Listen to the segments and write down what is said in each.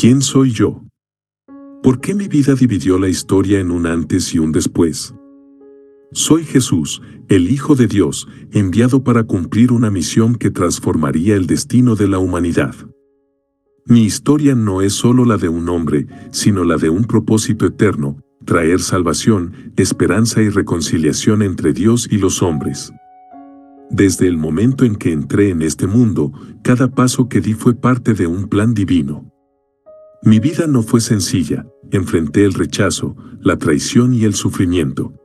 ¿Quién soy yo? ¿Por qué mi vida dividió la historia en un antes y un después? Soy Jesús, el Hijo de Dios, enviado para cumplir una misión que transformaría el destino de la humanidad. Mi historia no es solo la de un hombre, sino la de un propósito eterno: traer salvación, esperanza y reconciliación entre Dios y los hombres. Desde el momento en que entré en este mundo, cada paso que di fue parte de un plan divino. Mi vida no fue sencilla, enfrenté el rechazo, la traición y el sufrimiento.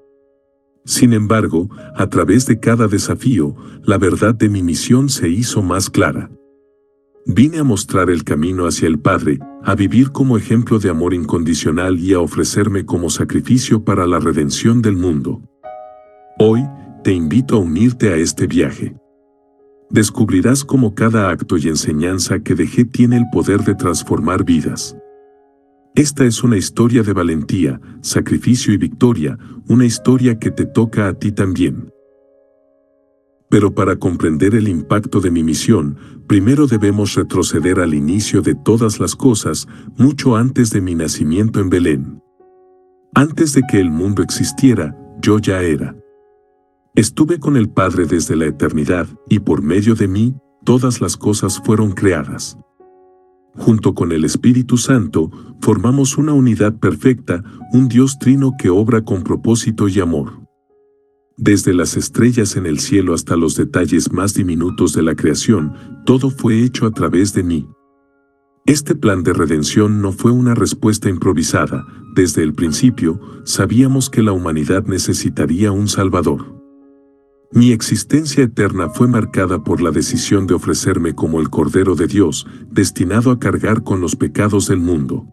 Sin embargo, a través de cada desafío, la verdad de mi misión se hizo más clara. Vine a mostrar el camino hacia el Padre, a vivir como ejemplo de amor incondicional y a ofrecerme como sacrificio para la redención del mundo. Hoy, te invito a unirte a este viaje. Descubrirás cómo cada acto y enseñanza que dejé tiene el poder de transformar vidas. Esta es una historia de valentía, sacrificio y victoria, una historia que te toca a ti también. Pero para comprender el impacto de mi misión, primero debemos retroceder al inicio de todas las cosas, mucho antes de mi nacimiento en Belén. Antes de que el mundo existiera, yo ya era. Estuve con el Padre desde la eternidad, y por medio de mí, todas las cosas fueron creadas. Junto con el Espíritu Santo, formamos una unidad perfecta, un Dios trino que obra con propósito y amor. Desde las estrellas en el cielo hasta los detalles más diminutos de la creación, todo fue hecho a través de mí. Este plan de redención no fue una respuesta improvisada. Desde el principio, sabíamos que la humanidad necesitaría un Salvador. Mi existencia eterna fue marcada por la decisión de ofrecerme como el Cordero de Dios, destinado a cargar con los pecados del mundo.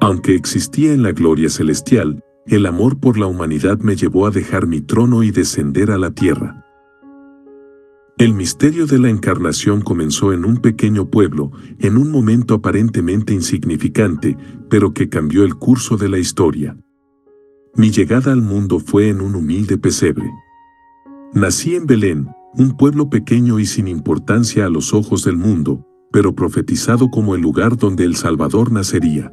Aunque existía en la gloria celestial, el amor por la humanidad me llevó a dejar mi trono y descender a la tierra. El misterio de la encarnación comenzó en un pequeño pueblo, en un momento aparentemente insignificante, pero que cambió el curso de la historia. Mi llegada al mundo fue en un humilde pesebre. Nací en Belén, un pueblo pequeño y sin importancia a los ojos del mundo, pero profetizado como el lugar donde el Salvador nacería.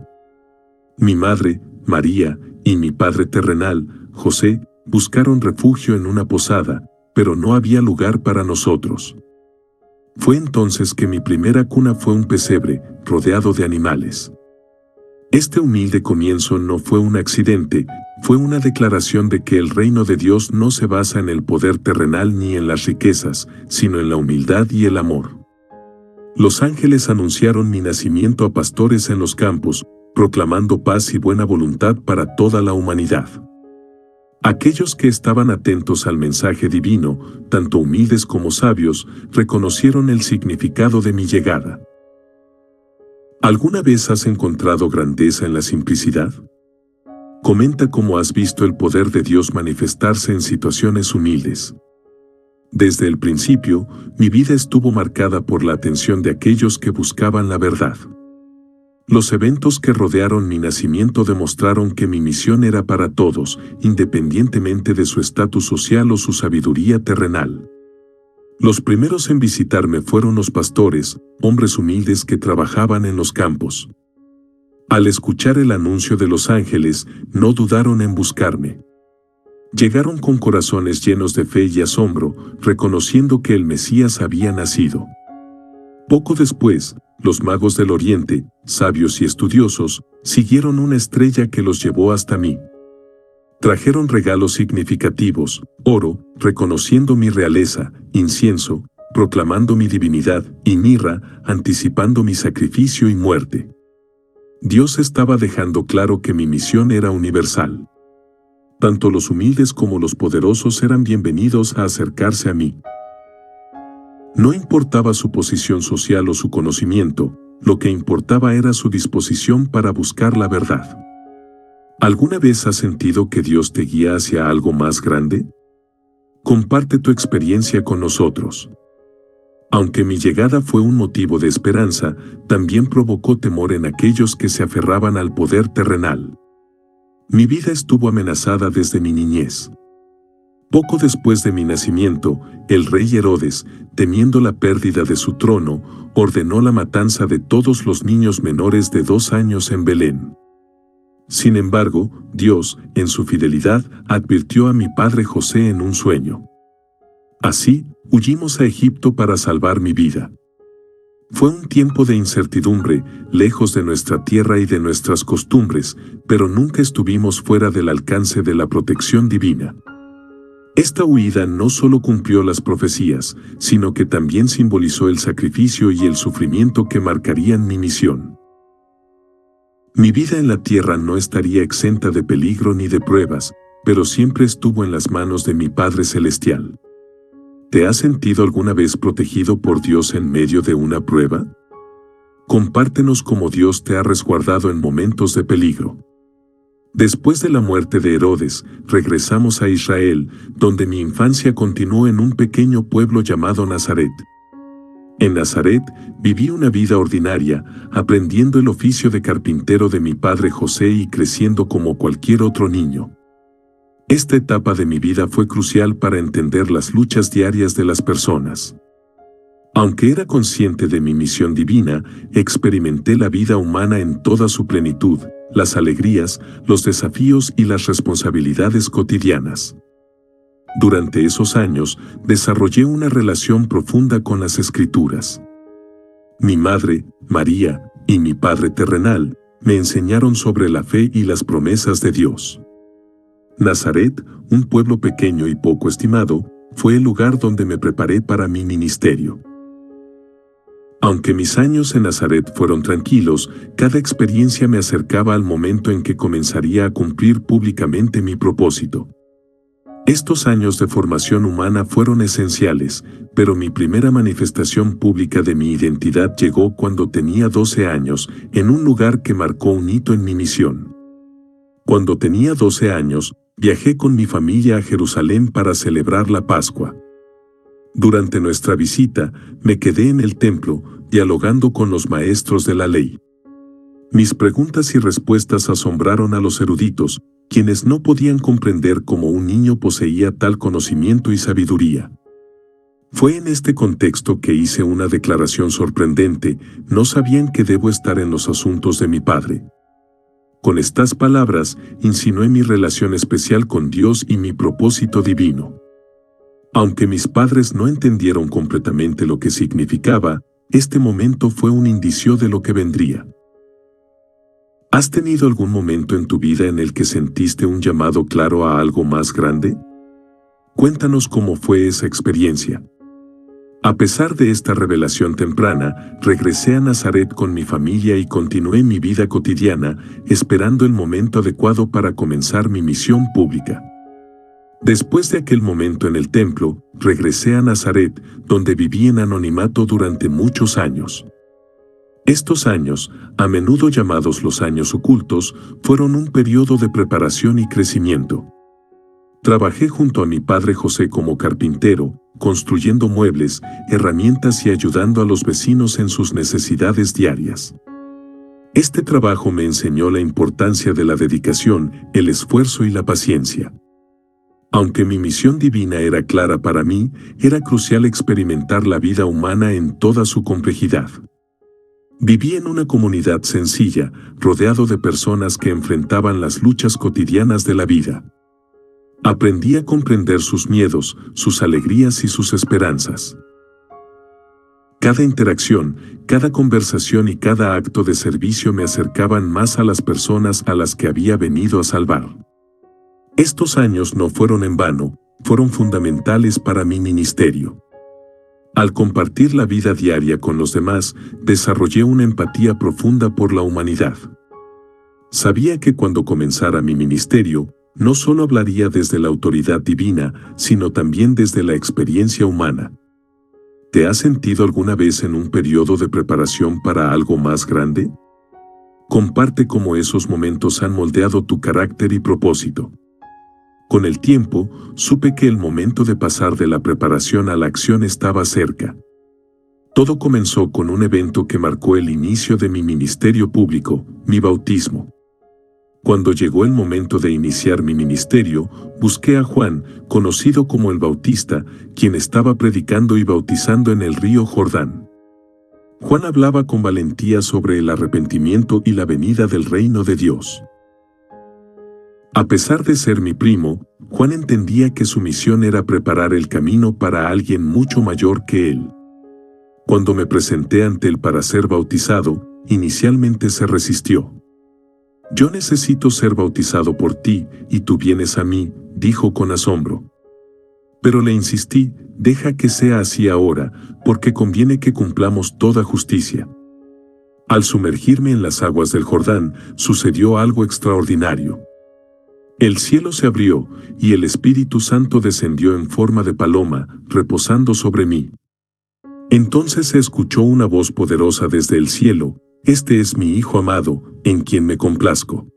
Mi madre, María, y mi padre terrenal, José, buscaron refugio en una posada, pero no había lugar para nosotros. Fue entonces que mi primera cuna fue un pesebre, rodeado de animales. Este humilde comienzo no fue un accidente, fue una declaración de que el reino de Dios no se basa en el poder terrenal ni en las riquezas, sino en la humildad y el amor. Los ángeles anunciaron mi nacimiento a pastores en los campos, proclamando paz y buena voluntad para toda la humanidad. Aquellos que estaban atentos al mensaje divino, tanto humildes como sabios, reconocieron el significado de mi llegada. ¿Alguna vez has encontrado grandeza en la simplicidad? Comenta cómo has visto el poder de Dios manifestarse en situaciones humildes. Desde el principio, mi vida estuvo marcada por la atención de aquellos que buscaban la verdad. Los eventos que rodearon mi nacimiento demostraron que mi misión era para todos, independientemente de su estatus social o su sabiduría terrenal. Los primeros en visitarme fueron los pastores, hombres humildes que trabajaban en los campos. Al escuchar el anuncio de los ángeles, no dudaron en buscarme. Llegaron con corazones llenos de fe y asombro, reconociendo que el Mesías había nacido. Poco después, los magos del Oriente, sabios y estudiosos, siguieron una estrella que los llevó hasta mí. Trajeron regalos significativos, oro, reconociendo mi realeza, incienso, proclamando mi divinidad, y mirra, anticipando mi sacrificio y muerte. Dios estaba dejando claro que mi misión era universal. Tanto los humildes como los poderosos eran bienvenidos a acercarse a mí. No importaba su posición social o su conocimiento, lo que importaba era su disposición para buscar la verdad. ¿Alguna vez has sentido que Dios te guía hacia algo más grande? Comparte tu experiencia con nosotros. Aunque mi llegada fue un motivo de esperanza, también provocó temor en aquellos que se aferraban al poder terrenal. Mi vida estuvo amenazada desde mi niñez. Poco después de mi nacimiento, el rey Herodes, temiendo la pérdida de su trono, ordenó la matanza de todos los niños menores de 2 años en Belén. Sin embargo, Dios, en su fidelidad, advirtió a mi padre José en un sueño. Así, huimos a Egipto para salvar mi vida. Fue un tiempo de incertidumbre, lejos de nuestra tierra y de nuestras costumbres, pero nunca estuvimos fuera del alcance de la protección divina. Esta huida no solo cumplió las profecías, sino que también simbolizó el sacrificio y el sufrimiento que marcarían mi misión. Mi vida en la tierra no estaría exenta de peligro ni de pruebas, pero siempre estuvo en las manos de mi Padre Celestial. ¿Te has sentido alguna vez protegido por Dios en medio de una prueba? Compártenos cómo Dios te ha resguardado en momentos de peligro. Después de la muerte de Herodes, regresamos a Israel, donde mi infancia continuó en un pequeño pueblo llamado Nazaret. En Nazaret, viví una vida ordinaria, aprendiendo el oficio de carpintero de mi padre José y creciendo como cualquier otro niño. Esta etapa de mi vida fue crucial para entender las luchas diarias de las personas. Aunque era consciente de mi misión divina, experimenté la vida humana en toda su plenitud, las alegrías, los desafíos y las responsabilidades cotidianas. Durante esos años, desarrollé una relación profunda con las Escrituras. Mi madre, María, y mi padre terrenal, me enseñaron sobre la fe y las promesas de Dios. Nazaret, un pueblo pequeño y poco estimado, fue el lugar donde me preparé para mi ministerio. Aunque mis años en Nazaret fueron tranquilos, cada experiencia me acercaba al momento en que comenzaría a cumplir públicamente mi propósito. Estos años de formación humana fueron esenciales, pero mi primera manifestación pública de mi identidad llegó cuando tenía 12 años, en un lugar que marcó un hito en mi misión. Cuando tenía 12 años, viajé con mi familia a Jerusalén para celebrar la Pascua. Durante nuestra visita, me quedé en el templo, dialogando con los maestros de la ley. Mis preguntas y respuestas asombraron a los eruditos, quienes no podían comprender cómo un niño poseía tal conocimiento y sabiduría. Fue en este contexto que hice una declaración sorprendente: no sabían que debo estar en los asuntos de mi Padre. Con estas palabras, insinué mi relación especial con Dios y mi propósito divino. Aunque mis padres no entendieron completamente lo que significaba, este momento fue un indicio de lo que vendría. ¿Has tenido algún momento en tu vida en el que sentiste un llamado claro a algo más grande? Cuéntanos cómo fue esa experiencia. A pesar de esta revelación temprana, regresé a Nazaret con mi familia y continué mi vida cotidiana, esperando el momento adecuado para comenzar mi misión pública. Después de aquel momento en el templo, regresé a Nazaret, donde viví en anonimato durante muchos años. Estos años, a menudo llamados los años ocultos, fueron un periodo de preparación y crecimiento. Trabajé junto a mi padre José como carpintero, construyendo muebles, herramientas y ayudando a los vecinos en sus necesidades diarias. Este trabajo me enseñó la importancia de la dedicación, el esfuerzo y la paciencia. Aunque mi misión divina era clara para mí, era crucial experimentar la vida humana en toda su complejidad. Viví en una comunidad sencilla, rodeado de personas que enfrentaban las luchas cotidianas de la vida. Aprendí a comprender sus miedos, sus alegrías y sus esperanzas. Cada interacción, cada conversación y cada acto de servicio me acercaban más a las personas a las que había venido a salvar. Estos años no fueron en vano, fueron fundamentales para mi ministerio. Al compartir la vida diaria con los demás, desarrollé una empatía profunda por la humanidad. Sabía que cuando comenzara mi ministerio, no solo hablaría desde la autoridad divina, sino también desde la experiencia humana. ¿Te has sentido alguna vez en un periodo de preparación para algo más grande? Comparte cómo esos momentos han moldeado tu carácter y propósito. Con el tiempo, supe que el momento de pasar de la preparación a la acción estaba cerca. Todo comenzó con un evento que marcó el inicio de mi ministerio público, mi bautismo. Cuando llegó el momento de iniciar mi ministerio, busqué a Juan, conocido como el Bautista, quien estaba predicando y bautizando en el río Jordán. Juan hablaba con valentía sobre el arrepentimiento y la venida del reino de Dios. A pesar de ser mi primo, Juan entendía que su misión era preparar el camino para alguien mucho mayor que él. Cuando me presenté ante él para ser bautizado, inicialmente se resistió. «Yo necesito ser bautizado por ti, y tú vienes a mí», dijo con asombro. Pero le insistí, «Deja que sea así ahora, porque conviene que cumplamos toda justicia». Al sumergirme en las aguas del Jordán, sucedió algo extraordinario. El cielo se abrió, y el Espíritu Santo descendió en forma de paloma, reposando sobre mí. Entonces se escuchó una voz poderosa desde el cielo: «Este es mi Hijo amado, en quien me complazco».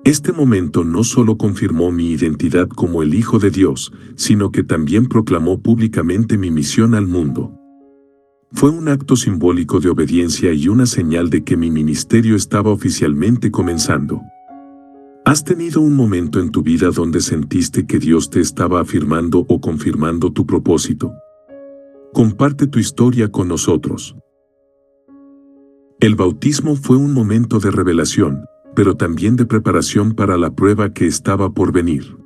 Este momento no solo confirmó mi identidad como el Hijo de Dios, sino que también proclamó públicamente mi misión al mundo. Fue un acto simbólico de obediencia y una señal de que mi ministerio estaba oficialmente comenzando. ¿Has tenido un momento en tu vida donde sentiste que Dios te estaba afirmando o confirmando tu propósito? Comparte tu historia con nosotros. El bautismo fue un momento de revelación, pero también de preparación para la prueba que estaba por venir.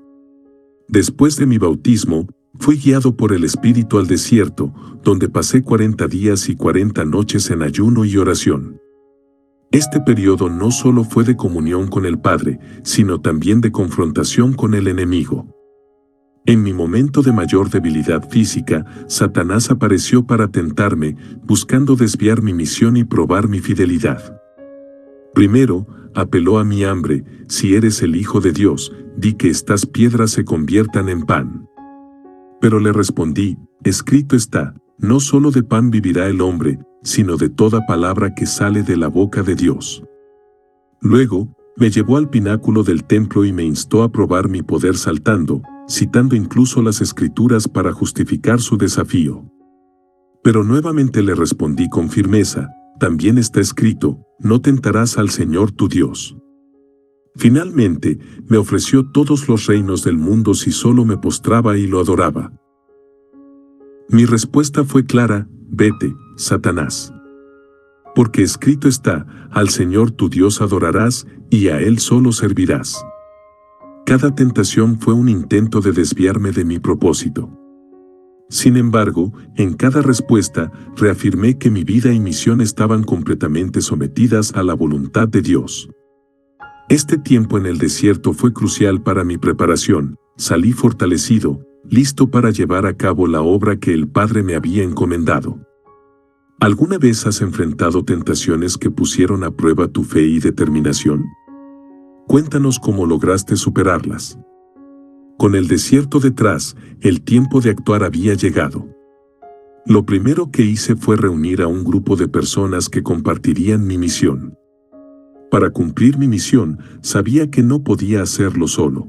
Después de mi bautismo, fui guiado por el Espíritu al desierto, donde pasé 40 días y 40 noches en ayuno y oración. Este periodo no solo fue de comunión con el Padre, sino también de confrontación con el enemigo. En mi momento de mayor debilidad física, Satanás apareció para tentarme, buscando desviar mi misión y probar mi fidelidad. Primero, apeló a mi hambre: «Si eres el Hijo de Dios, di que estas piedras se conviertan en pan». Pero le respondí: «Escrito está, no solo de pan vivirá el hombre, sino de toda palabra que sale de la boca de Dios». Luego, me llevó al pináculo del templo y me instó a probar mi poder saltando, citando incluso las Escrituras para justificar su desafío. Pero nuevamente le respondí con firmeza: «También está escrito, no tentarás al Señor tu Dios». Finalmente, me ofreció todos los reinos del mundo si solo me postraba y lo adoraba. Mi respuesta fue clara: «Vete, Satanás. Porque escrito está, al Señor tu Dios adorarás, y a Él solo servirás». Cada tentación fue un intento de desviarme de mi propósito. Sin embargo, en cada respuesta, reafirmé que mi vida y misión estaban completamente sometidas a la voluntad de Dios. Este tiempo en el desierto fue crucial para mi preparación. Salí fortalecido, listo para llevar a cabo la obra que el Padre me había encomendado. ¿Alguna vez has enfrentado tentaciones que pusieron a prueba tu fe y determinación? Cuéntanos cómo lograste superarlas. Con el desierto detrás, el tiempo de actuar había llegado. Lo primero que hice fue reunir a un grupo de personas que compartirían mi misión. Para cumplir mi misión, sabía que no podía hacerlo solo.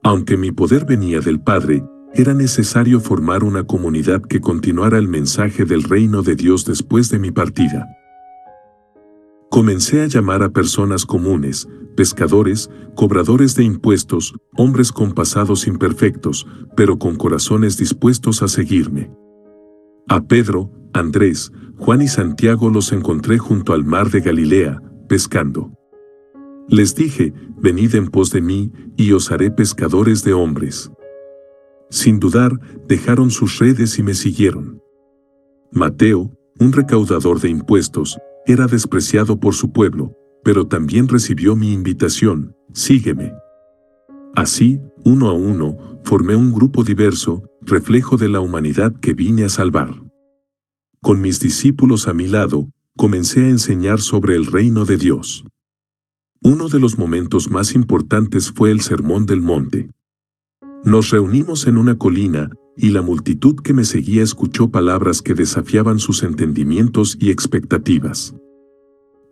Aunque mi poder venía del Padre, era necesario formar una comunidad que continuara el mensaje del reino de Dios después de mi partida. Comencé a llamar a personas comunes, pescadores, cobradores de impuestos, hombres con pasados imperfectos, pero con corazones dispuestos a seguirme. A Pedro, Andrés, Juan y Santiago los encontré junto al mar de Galilea, pescando. Les dije: «Venid en pos de mí, y os haré pescadores de hombres». Sin dudar, dejaron sus redes y me siguieron. Mateo, un recaudador de impuestos, era despreciado por su pueblo, pero también recibió mi invitación: «Sígueme». Así, uno a uno, formé un grupo diverso, reflejo de la humanidad que vine a salvar. Con mis discípulos a mi lado, comencé a enseñar sobre el reino de Dios. Uno de los momentos más importantes fue el Sermón del Monte. Nos reunimos en una colina, y la multitud que me seguía escuchó palabras que desafiaban sus entendimientos y expectativas.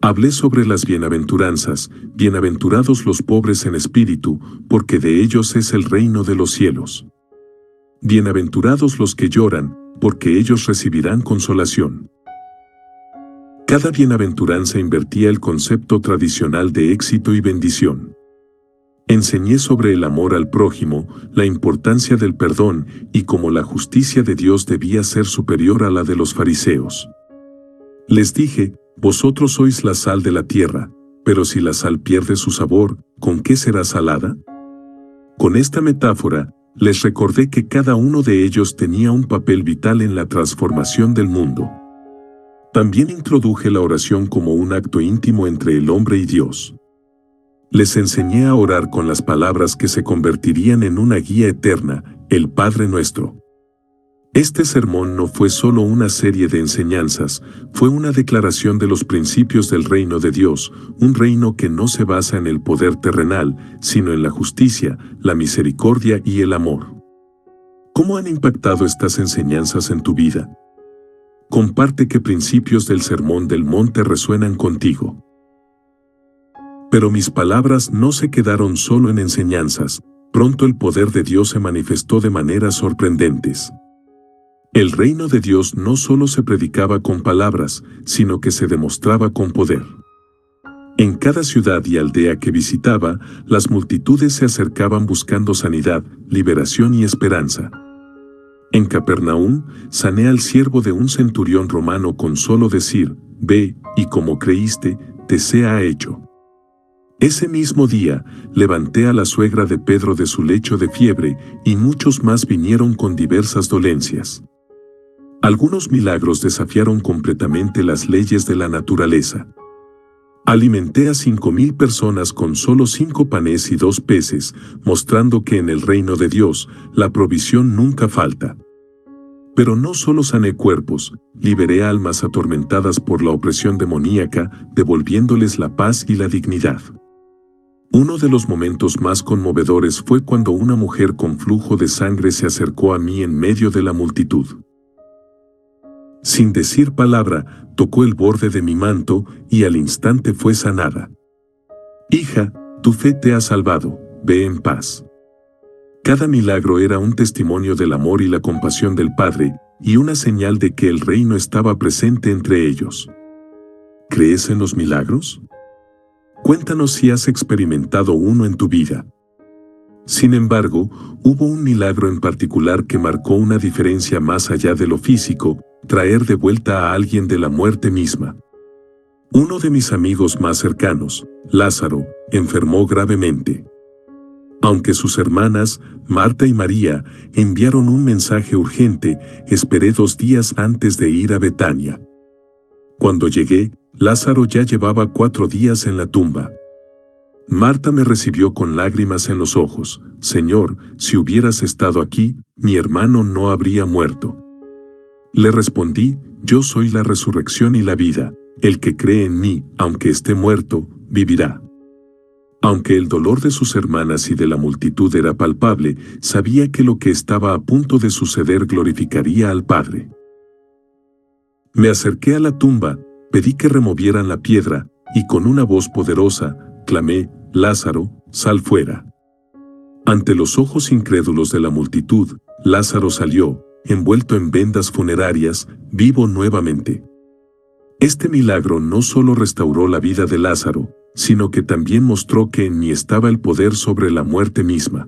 Hablé sobre las bienaventuranzas: «Bienaventurados los pobres en espíritu, porque de ellos es el reino de los cielos. Bienaventurados los que lloran, porque ellos recibirán consolación». Cada bienaventuranza invertía el concepto tradicional de éxito y bendición. Enseñé sobre el amor al prójimo, la importancia del perdón y cómo la justicia de Dios debía ser superior a la de los fariseos. Les dije, vosotros sois la sal de la tierra, pero si la sal pierde su sabor, ¿con qué será salada? Con esta metáfora, les recordé que cada uno de ellos tenía un papel vital en la transformación del mundo. También introduje la oración como un acto íntimo entre el hombre y Dios. Les enseñé a orar con las palabras que se convertirían en una guía eterna, el Padre Nuestro. Este sermón no fue solo una serie de enseñanzas, fue una declaración de los principios del reino de Dios, un reino que no se basa en el poder terrenal, sino en la justicia, la misericordia y el amor. ¿Cómo han impactado estas enseñanzas en tu vida? Comparte qué principios del Sermón del Monte resuenan contigo. Pero mis palabras no se quedaron solo en enseñanzas, pronto el poder de Dios se manifestó de maneras sorprendentes. El reino de Dios no solo se predicaba con palabras, sino que se demostraba con poder. En cada ciudad y aldea que visitaba, las multitudes se acercaban buscando sanidad, liberación y esperanza. En Capernaum, sané al siervo de un centurión romano con solo decir, ve, y como creíste, te sea hecho. Ese mismo día, levanté a la suegra de Pedro de su lecho de fiebre, y muchos más vinieron con diversas dolencias. Algunos milagros desafiaron completamente las leyes de la naturaleza. Alimenté a 5,000 personas con solo 5 panes y 2 peces, mostrando que en el reino de Dios, la provisión nunca falta. Pero no solo sané cuerpos, liberé almas atormentadas por la opresión demoníaca, devolviéndoles la paz y la dignidad. Uno de los momentos más conmovedores fue cuando una mujer con flujo de sangre se acercó a mí en medio de la multitud. Sin decir palabra, tocó el borde de mi manto y al instante fue sanada. Hija, tu fe te ha salvado, ve en paz. Cada milagro era un testimonio del amor y la compasión del Padre, y una señal de que el reino estaba presente entre ellos. ¿Crees en los milagros? Cuéntanos si has experimentado uno en tu vida. Sin embargo, hubo un milagro en particular que marcó una diferencia más allá de lo físico, traer de vuelta a alguien de la muerte misma. Uno de mis amigos más cercanos, Lázaro, enfermó gravemente. Aunque sus hermanas, Marta y María, enviaron un mensaje urgente, esperé 2 días antes de ir a Betania. Cuando llegué, Lázaro ya llevaba 4 días en la tumba. Marta me recibió con lágrimas en los ojos. Señor, si hubieras estado aquí, mi hermano no habría muerto. Le respondí, yo soy la resurrección y la vida, el que cree en mí, aunque esté muerto, vivirá. Aunque el dolor de sus hermanas y de la multitud era palpable, sabía que lo que estaba a punto de suceder glorificaría al Padre. Me acerqué a la tumba, pedí que removieran la piedra, y con una voz poderosa, clamé, Lázaro, sal fuera. Ante los ojos incrédulos de la multitud, Lázaro salió, envuelto en vendas funerarias, vivo nuevamente. Este milagro no solo restauró la vida de Lázaro, sino que también mostró que en mí estaba el poder sobre la muerte misma.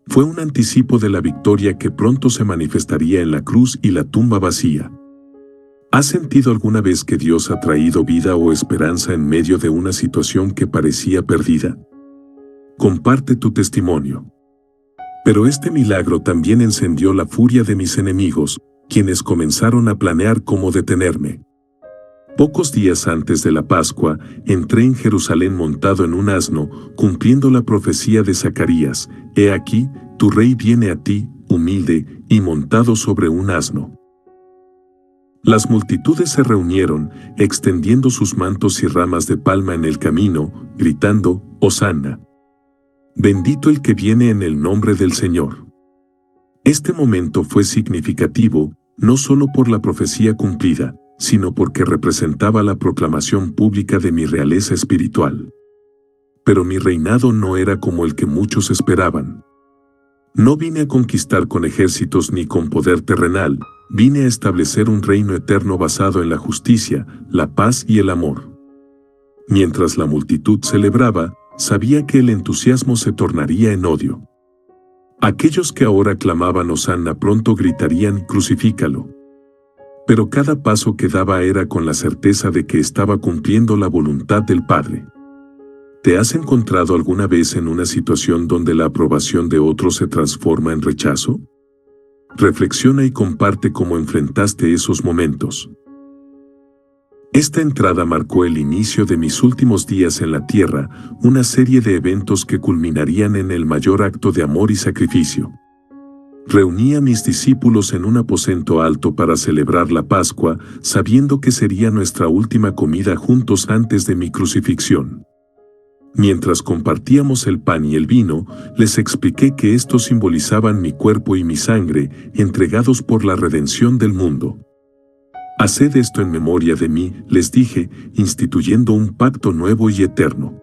Fue un anticipo de la victoria que pronto se manifestaría en la cruz y la tumba vacía. ¿Has sentido alguna vez que Dios ha traído vida o esperanza en medio de una situación que parecía perdida? Comparte tu testimonio. Pero este milagro también encendió la furia de mis enemigos, quienes comenzaron a planear cómo detenerme. Pocos días antes de la Pascua, entré en Jerusalén montado en un asno, cumpliendo la profecía de Zacarías, «He aquí, tu rey viene a ti, humilde, y montado sobre un asno». Las multitudes se reunieron, extendiendo sus mantos y ramas de palma en el camino, gritando, «Hosanna». Bendito el que viene en el nombre del Señor. Este momento fue significativo, no solo por la profecía cumplida, sino porque representaba la proclamación pública de mi realeza espiritual. Pero mi reinado no era como el que muchos esperaban. No vine a conquistar con ejércitos ni con poder terrenal, Vine a establecer un reino eterno basado en la justicia, la paz y el amor. Mientras la multitud celebraba, sabía que el entusiasmo se tornaría en odio. Aquellos que ahora clamaban Hosanna pronto gritarían crucifícalo. Pero cada paso que daba era con la certeza de que estaba cumpliendo la voluntad del Padre. ¿Te has encontrado alguna vez en una situación donde la aprobación de otros se transforma en rechazo? Reflexiona y comparte cómo enfrentaste esos momentos. Esta entrada marcó el inicio de mis últimos días en la tierra, una serie de eventos que culminarían en el mayor acto de amor y sacrificio. Reuní a mis discípulos en un aposento alto para celebrar la Pascua, sabiendo que sería nuestra última comida juntos antes de mi crucifixión. Mientras compartíamos el pan y el vino, les expliqué que estos simbolizaban mi cuerpo y mi sangre, entregados por la redención del mundo. Haced esto en memoria de mí, les dije, instituyendo un pacto nuevo y eterno.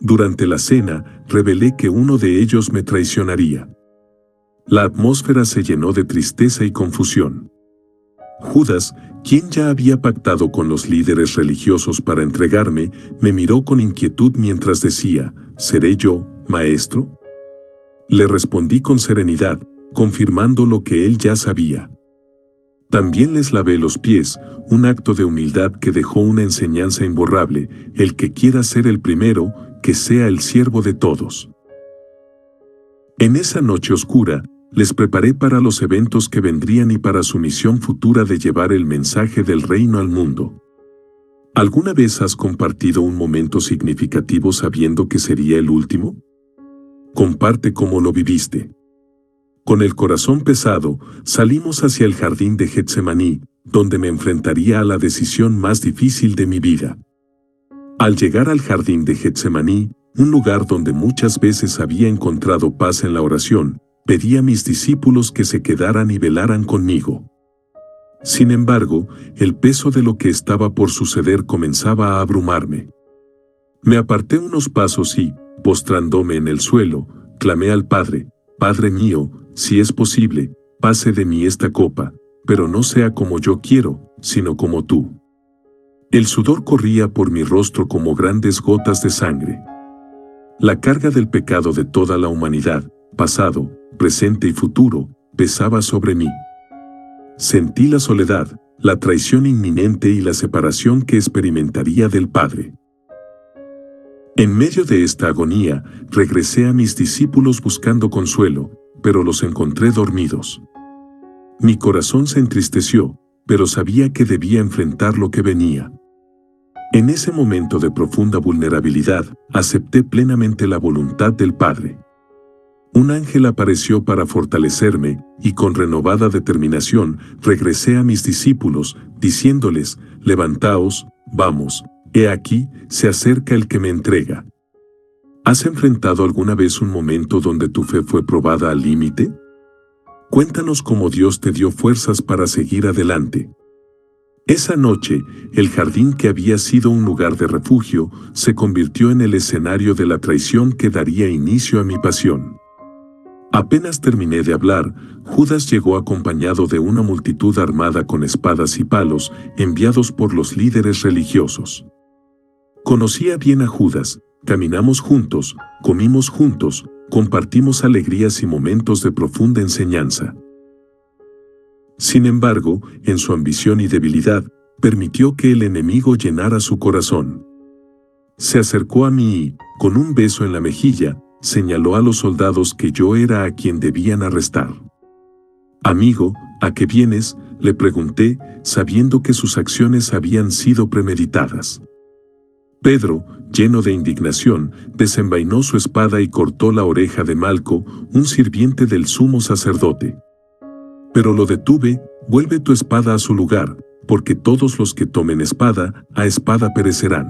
Durante la cena, revelé que uno de ellos me traicionaría. La atmósfera se llenó de tristeza y confusión. Judas, quien ya había pactado con los líderes religiosos para entregarme, me miró con inquietud mientras decía, ¿seré yo, maestro? Le respondí con serenidad, confirmando lo que él ya sabía. También les lavé los pies, un acto de humildad que dejó una enseñanza imborrable, el que quiera ser el primero, que sea el siervo de todos. En esa noche oscura, les preparé para los eventos que vendrían y para su misión futura de llevar el mensaje del reino al mundo. ¿Alguna vez has compartido un momento significativo sabiendo que sería el último? Comparte cómo lo viviste. Con el corazón pesado, salimos hacia el jardín de Getsemaní, donde me enfrentaría a la decisión más difícil de mi vida. Al llegar al jardín de Getsemaní, un lugar donde muchas veces había encontrado paz en la oración, pedí a mis discípulos que se quedaran y velaran conmigo. Sin embargo, el peso de lo que estaba por suceder comenzaba a abrumarme. Me aparté unos pasos y, postrándome en el suelo, clamé al Padre, Padre mío, si es posible, pase de mí esta copa, pero no sea como yo quiero, sino como tú. El sudor corría por mi rostro como grandes gotas de sangre. La carga del pecado de toda la humanidad, pasado, presente y futuro, pesaba sobre mí. Sentí la soledad, la traición inminente y la separación que experimentaría del Padre. En medio de esta agonía, regresé a mis discípulos buscando consuelo, pero los encontré dormidos. Mi corazón se entristeció, pero sabía que debía enfrentar lo que venía. En ese momento de profunda vulnerabilidad, acepté plenamente la voluntad del Padre. Un ángel apareció para fortalecerme, y con renovada determinación regresé a mis discípulos, diciéndoles, levantaos, vamos, he aquí, se acerca el que me entrega. ¿Has enfrentado alguna vez un momento donde tu fe fue probada al límite? Cuéntanos cómo Dios te dio fuerzas para seguir adelante. Esa noche, el jardín que había sido un lugar de refugio, se convirtió en el escenario de la traición que daría inicio a mi pasión. Apenas terminé de hablar, Judas llegó acompañado de una multitud armada con espadas y palos, enviados por los líderes religiosos. Conocía bien a Judas, caminamos juntos, comimos juntos, compartimos alegrías y momentos de profunda enseñanza. Sin embargo, en su ambición y debilidad, permitió que el enemigo llenara su corazón. Se acercó a mí y, con un beso en la mejilla, señaló a los soldados que yo era a quien debían arrestar. Amigo, ¿a qué vienes?, le pregunté, sabiendo que sus acciones habían sido premeditadas. Pedro, lleno de indignación, desenvainó su espada y cortó la oreja de Malco, un sirviente del sumo sacerdote. Pero lo detuve, vuelve tu espada a su lugar, porque todos los que tomen espada, a espada perecerán.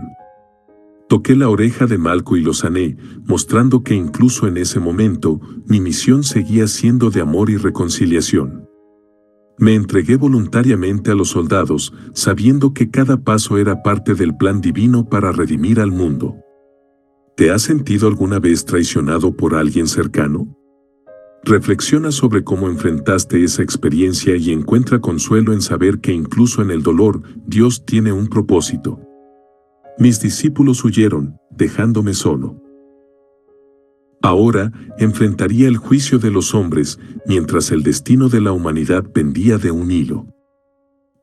Toqué la oreja de Malco y lo sané, mostrando que incluso en ese momento, mi misión seguía siendo de amor y reconciliación. Me entregué voluntariamente a los soldados, sabiendo que cada paso era parte del plan divino para redimir al mundo. ¿Te has sentido alguna vez traicionado por alguien cercano? Reflexiona sobre cómo enfrentaste esa experiencia y encuentra consuelo en saber que incluso en el dolor, Dios tiene un propósito. Mis discípulos huyeron, dejándome solo. Ahora enfrentaría el juicio de los hombres, mientras el destino de la humanidad pendía de un hilo.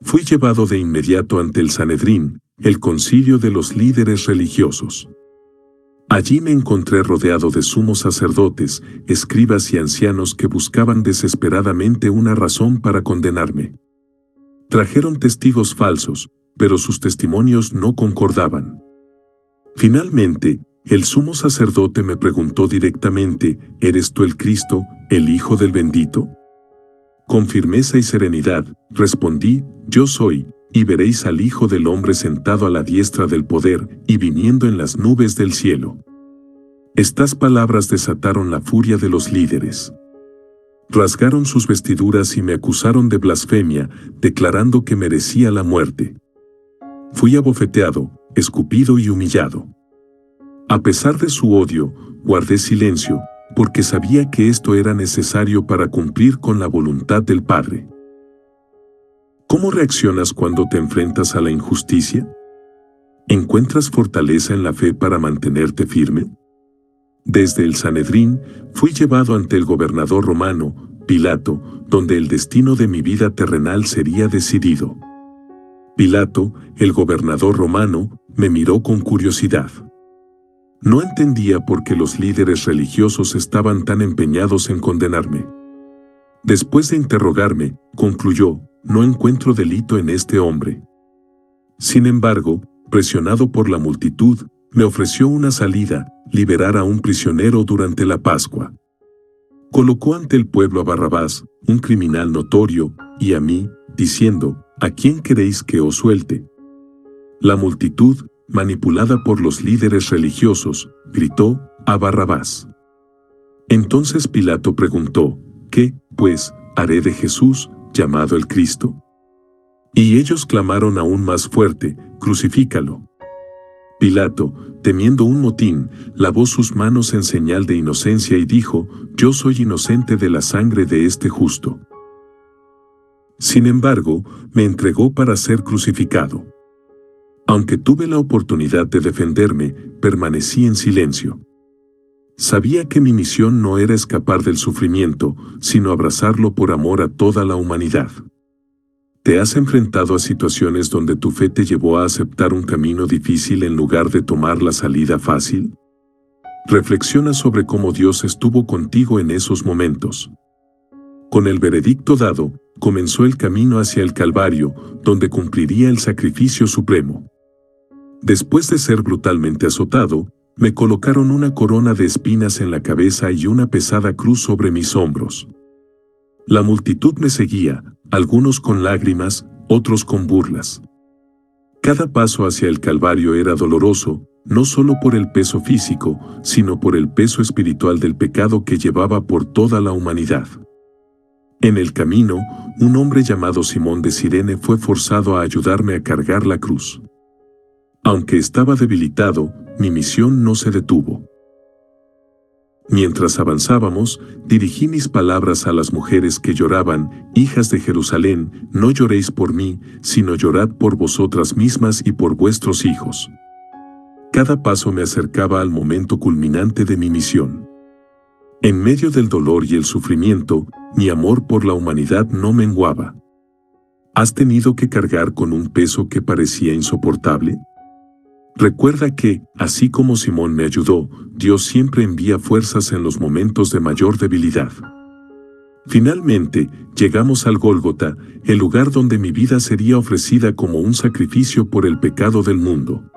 Fui llevado de inmediato ante el Sanedrín, el concilio de los líderes religiosos. Allí me encontré rodeado de sumos sacerdotes, escribas y ancianos que buscaban desesperadamente una razón para condenarme. Trajeron testigos falsos, pero sus testimonios no concordaban. Finalmente, el sumo sacerdote me preguntó directamente, ¿eres tú el Cristo, el Hijo del Bendito? Con firmeza y serenidad, respondí, yo soy, y veréis al Hijo del Hombre sentado a la diestra del poder y viniendo en las nubes del cielo. Estas palabras desataron la furia de los líderes. Rasgaron sus vestiduras y me acusaron de blasfemia, declarando que merecía la muerte. Fui abofeteado, escupido y humillado. A pesar de su odio, guardé silencio, porque sabía que esto era necesario para cumplir con la voluntad del Padre. ¿Cómo reaccionas cuando te enfrentas a la injusticia? ¿Encuentras fortaleza en la fe para mantenerte firme? Desde el Sanedrín, fui llevado ante el gobernador romano, Pilato, donde el destino de mi vida terrenal sería decidido. Pilato, el gobernador romano, me miró con curiosidad. No entendía por qué los líderes religiosos estaban tan empeñados en condenarme. Después de interrogarme, concluyó, no encuentro delito en este hombre. Sin embargo, presionado por la multitud, me ofreció una salida, liberar a un prisionero durante la Pascua. Colocó ante el pueblo a Barrabás, un criminal notorio, y a mí, diciendo, ¿a quién queréis que os suelte? La multitud, manipulada por los líderes religiosos, gritó, a Barrabás. Entonces Pilato preguntó, ¿qué, pues, haré de Jesús, llamado el Cristo? Y ellos clamaron aún más fuerte, crucifícalo. Pilato, temiendo un motín, lavó sus manos en señal de inocencia y dijo, yo soy inocente de la sangre de este justo. Sin embargo, me entregó para ser crucificado. Aunque tuve la oportunidad de defenderme, permanecí en silencio. Sabía que mi misión no era escapar del sufrimiento, sino abrazarlo por amor a toda la humanidad. ¿Te has enfrentado a situaciones donde tu fe te llevó a aceptar un camino difícil en lugar de tomar la salida fácil? Reflexiona sobre cómo Dios estuvo contigo en esos momentos. Con el veredicto dado, comenzó el camino hacia el Calvario, donde cumpliría el sacrificio supremo. Después de ser brutalmente azotado, me colocaron una corona de espinas en la cabeza y una pesada cruz sobre mis hombros. La multitud me seguía, algunos con lágrimas, otros con burlas. Cada paso hacia el Calvario era doloroso, no solo por el peso físico, sino por el peso espiritual del pecado que llevaba por toda la humanidad. En el camino, un hombre llamado Simón de Cirene fue forzado a ayudarme a cargar la cruz. Aunque estaba debilitado, mi misión no se detuvo. Mientras avanzábamos, dirigí mis palabras a las mujeres que lloraban, hijas de Jerusalén, no lloréis por mí, sino llorad por vosotras mismas y por vuestros hijos. Cada paso me acercaba al momento culminante de mi misión. En medio del dolor y el sufrimiento, mi amor por la humanidad no menguaba. ¿Has tenido que cargar con un peso que parecía insoportable? Recuerda que, así como Simón me ayudó, Dios siempre envía fuerzas en los momentos de mayor debilidad. Finalmente, llegamos al Gólgota, el lugar donde mi vida sería ofrecida como un sacrificio por el pecado del mundo.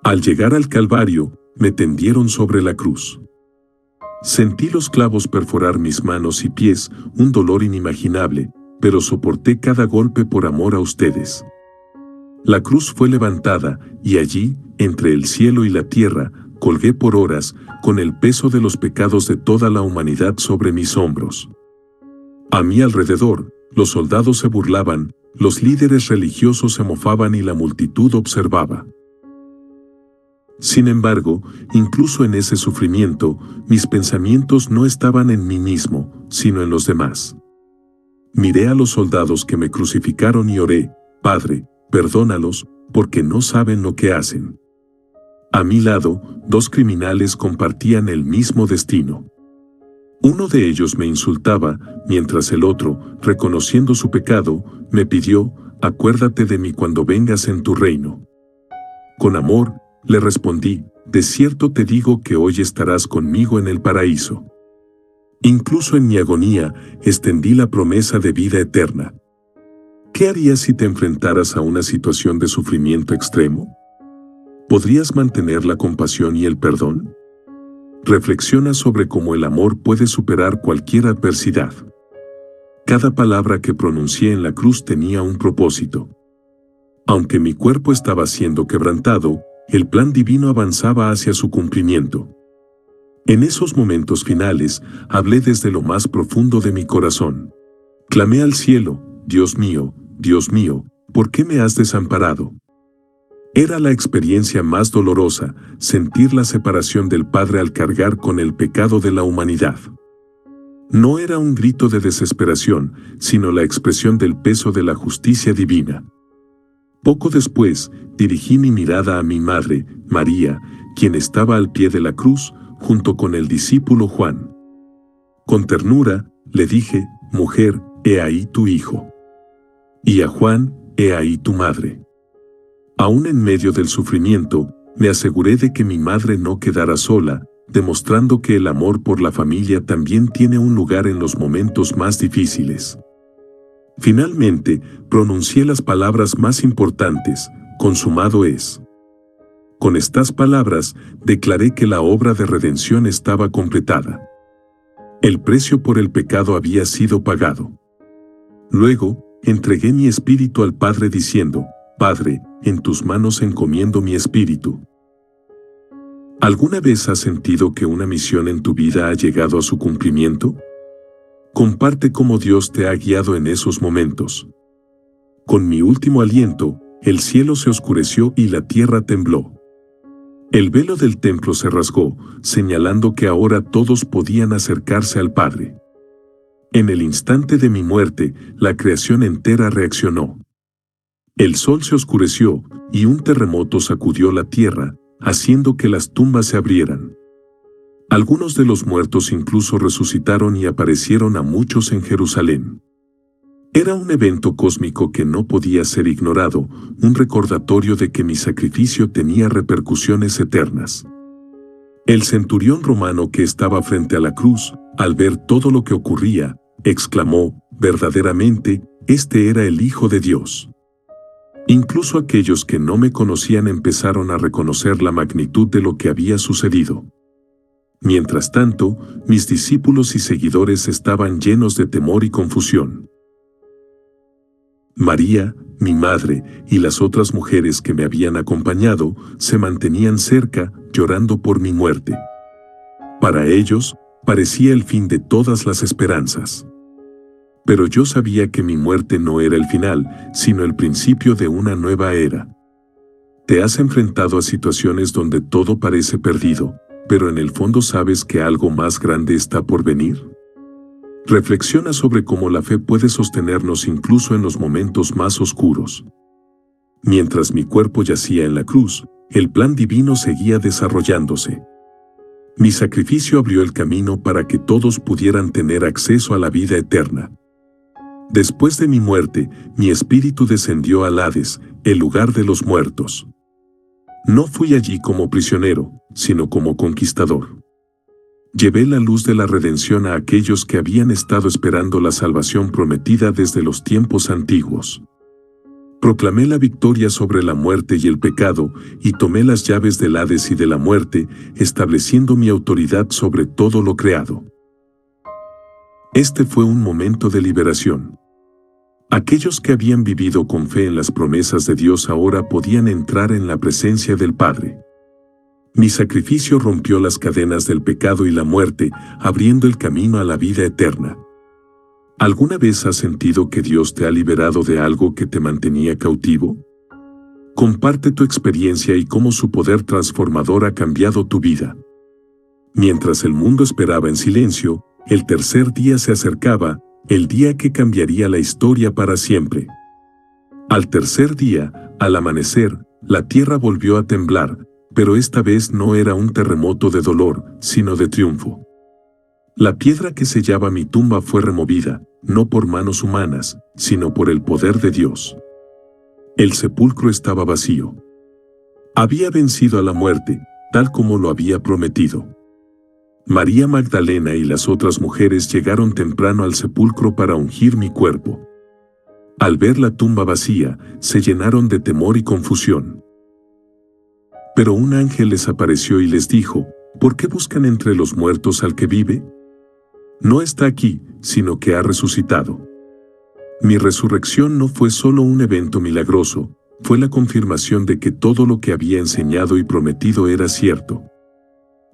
Al llegar al Calvario, me tendieron sobre la cruz. Sentí los clavos perforar mis manos y pies, un dolor inimaginable, pero soporté cada golpe por amor a ustedes. La cruz fue levantada, y allí, entre el cielo y la tierra, colgué por horas, con el peso de los pecados de toda la humanidad sobre mis hombros. A mi alrededor, los soldados se burlaban, los líderes religiosos se mofaban y la multitud observaba. Sin embargo, incluso en ese sufrimiento, mis pensamientos no estaban en mí mismo, sino en los demás. Miré a los soldados que me crucificaron y oré: Padre, perdónalos, porque no saben lo que hacen. A mi lado, 2 criminales compartían el mismo destino. Uno de ellos me insultaba, mientras el otro, reconociendo su pecado, me pidió: acuérdate de mí cuando vengas en tu reino. Con amor, le respondí: de cierto te digo que hoy estarás conmigo en el paraíso. Incluso en mi agonía, extendí la promesa de vida eterna. ¿Qué harías si te enfrentaras a una situación de sufrimiento extremo? ¿Podrías mantener la compasión y el perdón? Reflexiona sobre cómo el amor puede superar cualquier adversidad. Cada palabra que pronuncié en la cruz tenía un propósito. Aunque mi cuerpo estaba siendo quebrantado, el plan divino avanzaba hacia su cumplimiento. En esos momentos finales, hablé desde lo más profundo de mi corazón. Clamé al cielo: Dios mío, ¿por qué me has desamparado? Era la experiencia más dolorosa, sentir la separación del Padre al cargar con el pecado de la humanidad. No era un grito de desesperación, sino la expresión del peso de la justicia divina. Poco después, dirigí mi mirada a mi madre, María, quien estaba al pie de la cruz, junto con el discípulo Juan. Con ternura, le dije: mujer, he ahí tu hijo. Y a Juan: he ahí tu madre. Aún en medio del sufrimiento, me aseguré de que mi madre no quedara sola, demostrando que el amor por la familia también tiene un lugar en los momentos más difíciles. Finalmente, pronuncié las palabras más importantes: consumado es. Con estas palabras, declaré que la obra de redención estaba completada. El precio por el pecado había sido pagado. Luego, entregué mi espíritu al Padre diciendo: Padre, en tus manos encomiendo mi espíritu. ¿Alguna vez has sentido que una misión en tu vida ha llegado a su cumplimiento? Comparte cómo Dios te ha guiado en esos momentos. Con mi último aliento, el cielo se oscureció y la tierra tembló. El velo del templo se rasgó, señalando que ahora todos podían acercarse al Padre. En el instante de mi muerte, la creación entera reaccionó. El sol se oscureció, y un terremoto sacudió la tierra, haciendo que las tumbas se abrieran. Algunos de los muertos incluso resucitaron y aparecieron a muchos en Jerusalén. Era un evento cósmico que no podía ser ignorado, un recordatorio de que mi sacrificio tenía repercusiones eternas. El centurión romano que estaba frente a la cruz, al ver todo lo que ocurría, exclamó: verdaderamente, este era el Hijo de Dios. Incluso aquellos que no me conocían empezaron a reconocer la magnitud de lo que había sucedido. Mientras tanto, mis discípulos y seguidores estaban llenos de temor y confusión. María, mi madre, y las otras mujeres que me habían acompañado, se mantenían cerca, llorando por mi muerte. Para ellos, parecía el fin de todas las esperanzas. Pero yo sabía que mi muerte no era el final, sino el principio de una nueva era. ¿Te has enfrentado a situaciones donde todo parece perdido, pero en el fondo sabes que algo más grande está por venir? Reflexiona sobre cómo la fe puede sostenernos incluso en los momentos más oscuros. Mientras mi cuerpo yacía en la cruz, el plan divino seguía desarrollándose. Mi sacrificio abrió el camino para que todos pudieran tener acceso a la vida eterna. Después de mi muerte, mi espíritu descendió al Hades, el lugar de los muertos. No fui allí como prisionero, sino como conquistador. Llevé la luz de la redención a aquellos que habían estado esperando la salvación prometida desde los tiempos antiguos. Proclamé la victoria sobre la muerte y el pecado, y tomé las llaves del Hades y de la muerte, estableciendo mi autoridad sobre todo lo creado. Este fue un momento de liberación. Aquellos que habían vivido con fe en las promesas de Dios ahora podían entrar en la presencia del Padre. Mi sacrificio rompió las cadenas del pecado y la muerte, abriendo el camino a la vida eterna. ¿Alguna vez has sentido que Dios te ha liberado de algo que te mantenía cautivo? Comparte tu experiencia y cómo su poder transformador ha cambiado tu vida. Mientras el mundo esperaba en silencio, el tercer día se acercaba, el día que cambiaría la historia para siempre. Al tercer día, al amanecer, la tierra volvió a temblar, pero esta vez no era un terremoto de dolor, sino de triunfo. La piedra que sellaba mi tumba fue removida, no por manos humanas, sino por el poder de Dios. El sepulcro estaba vacío. Había vencido a la muerte, tal como lo había prometido. María Magdalena y las otras mujeres llegaron temprano al sepulcro para ungir mi cuerpo. Al ver la tumba vacía, se llenaron de temor y confusión. Pero un ángel les apareció y les dijo: ¿por qué buscan entre los muertos al que vive? No está aquí, sino que ha resucitado. Mi resurrección no fue solo un evento milagroso, fue la confirmación de que todo lo que había enseñado y prometido era cierto.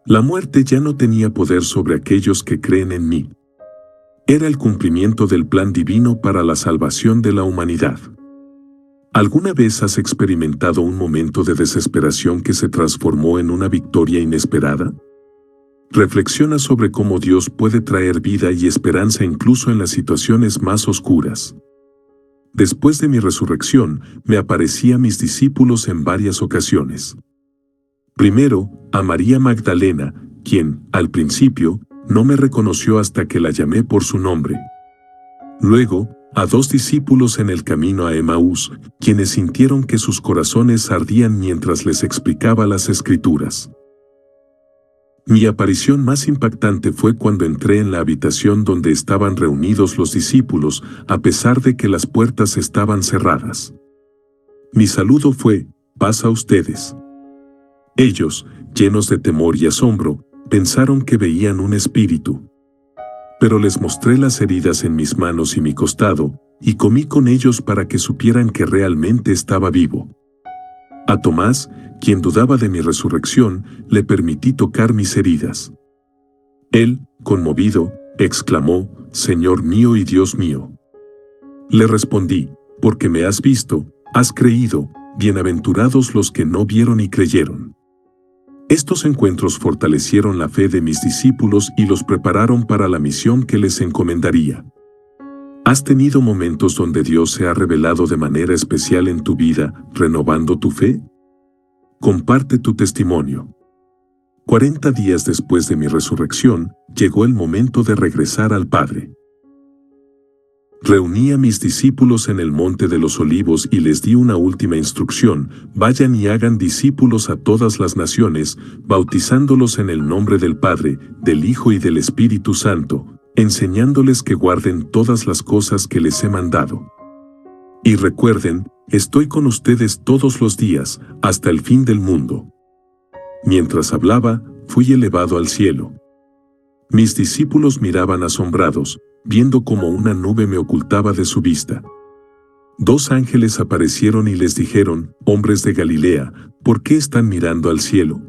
La muerte ya no tenía poder sobre aquellos que creen en mí. Era el cumplimiento del plan divino para la salvación de la humanidad. ¿Alguna vez has experimentado un momento de desesperación que se transformó en una victoria inesperada? Reflexiona sobre cómo Dios puede traer vida y esperanza incluso en las situaciones más oscuras. Después de mi resurrección, me aparecí a mis discípulos en varias ocasiones. Primero, a María Magdalena, quien, al principio, no me reconoció hasta que la llamé por su nombre. Luego, a 2 discípulos en el camino a Emaús, quienes sintieron que sus corazones ardían mientras les explicaba las Escrituras. Mi aparición más impactante fue cuando entré en la habitación donde estaban reunidos los discípulos, a pesar de que las puertas estaban cerradas. Mi saludo fue: paz a ustedes. Ellos, llenos de temor y asombro, pensaron que veían un espíritu. Pero les mostré las heridas en mis manos y mi costado, y comí con ellos para que supieran que realmente estaba vivo. A Tomás, quien dudaba de mi resurrección, le permití tocar mis heridas. Él, conmovido, exclamó: «Señor mío y Dios mío». Le respondí: «Porque me has visto, has creído, bienaventurados los que no vieron y creyeron». Estos encuentros fortalecieron la fe de mis discípulos y los prepararon para la misión que les encomendaría. ¿Has tenido momentos donde Dios se ha revelado de manera especial en tu vida, renovando tu fe? Comparte tu testimonio. 40 días después de mi resurrección, llegó el momento de regresar al Padre. Reuní a mis discípulos en el Monte de los Olivos y les di una última instrucción: vayan y hagan discípulos a todas las naciones, bautizándolos en el nombre del Padre, del Hijo y del Espíritu Santo, enseñándoles que guarden todas las cosas que les he mandado. Y recuerden, estoy con ustedes todos los días, hasta el fin del mundo. Mientras hablaba, fui elevado al cielo. Mis discípulos miraban asombrados, viendo cómo una nube me ocultaba de su vista. 2 ángeles aparecieron y les dijeron: «Hombres de Galilea, ¿por qué están mirando al cielo?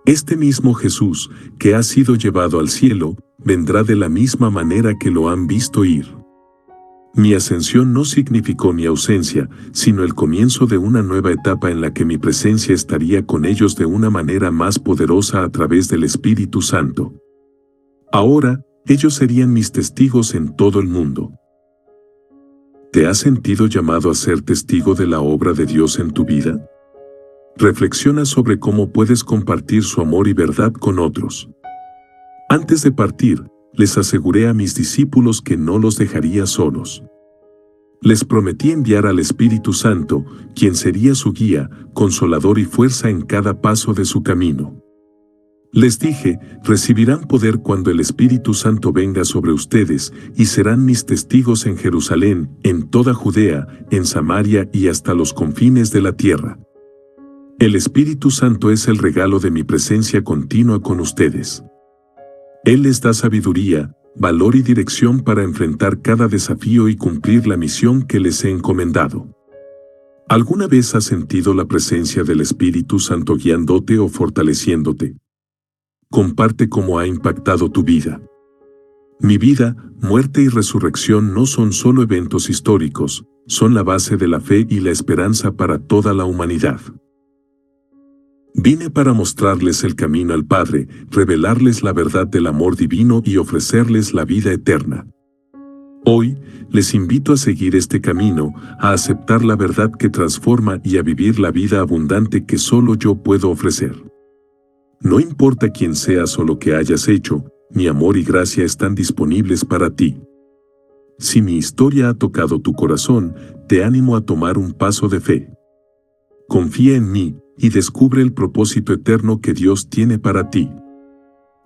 Este mismo Jesús, que ha sido llevado al cielo, vendrá de la misma manera que lo han visto ir». Mi ascensión no significó mi ausencia, sino el comienzo de una nueva etapa en la que mi presencia estaría con ellos de una manera más poderosa a través del Espíritu Santo. Ahora, ellos serían mis testigos en todo el mundo. ¿Te has sentido llamado a ser testigo de la obra de Dios en tu vida? Reflexiona sobre cómo puedes compartir su amor y verdad con otros. Antes de partir, les aseguré a mis discípulos que no los dejaría solos. Les prometí enviar al Espíritu Santo, quien sería su guía, consolador y fuerza en cada paso de su camino. Les dije: recibirán poder cuando el Espíritu Santo venga sobre ustedes, y serán mis testigos en Jerusalén, en toda Judea, en Samaria y hasta los confines de la tierra. El Espíritu Santo es el regalo de mi presencia continua con ustedes. Él les da sabiduría, valor y dirección para enfrentar cada desafío y cumplir la misión que les he encomendado. ¿Alguna vez has sentido la presencia del Espíritu Santo guiándote o fortaleciéndote? Comparte cómo ha impactado tu vida. Mi vida, muerte y resurrección no son solo eventos históricos, Son la base de la fe y la esperanza para toda la humanidad. Vine para mostrarles el camino al Padre, revelarles la verdad del amor divino y ofrecerles la vida eterna. Hoy, les invito a seguir este camino, a aceptar la verdad que transforma y a vivir la vida abundante que solo yo puedo ofrecer. No importa quién seas o lo que hayas hecho, mi amor y gracia están disponibles para ti. Si mi historia ha tocado tu corazón, te animo a tomar un paso de fe. Confía en mí y descubre el propósito eterno que Dios tiene para ti.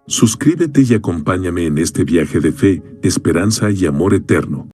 Suscríbete y acompáñame en este viaje de fe, esperanza y amor eterno.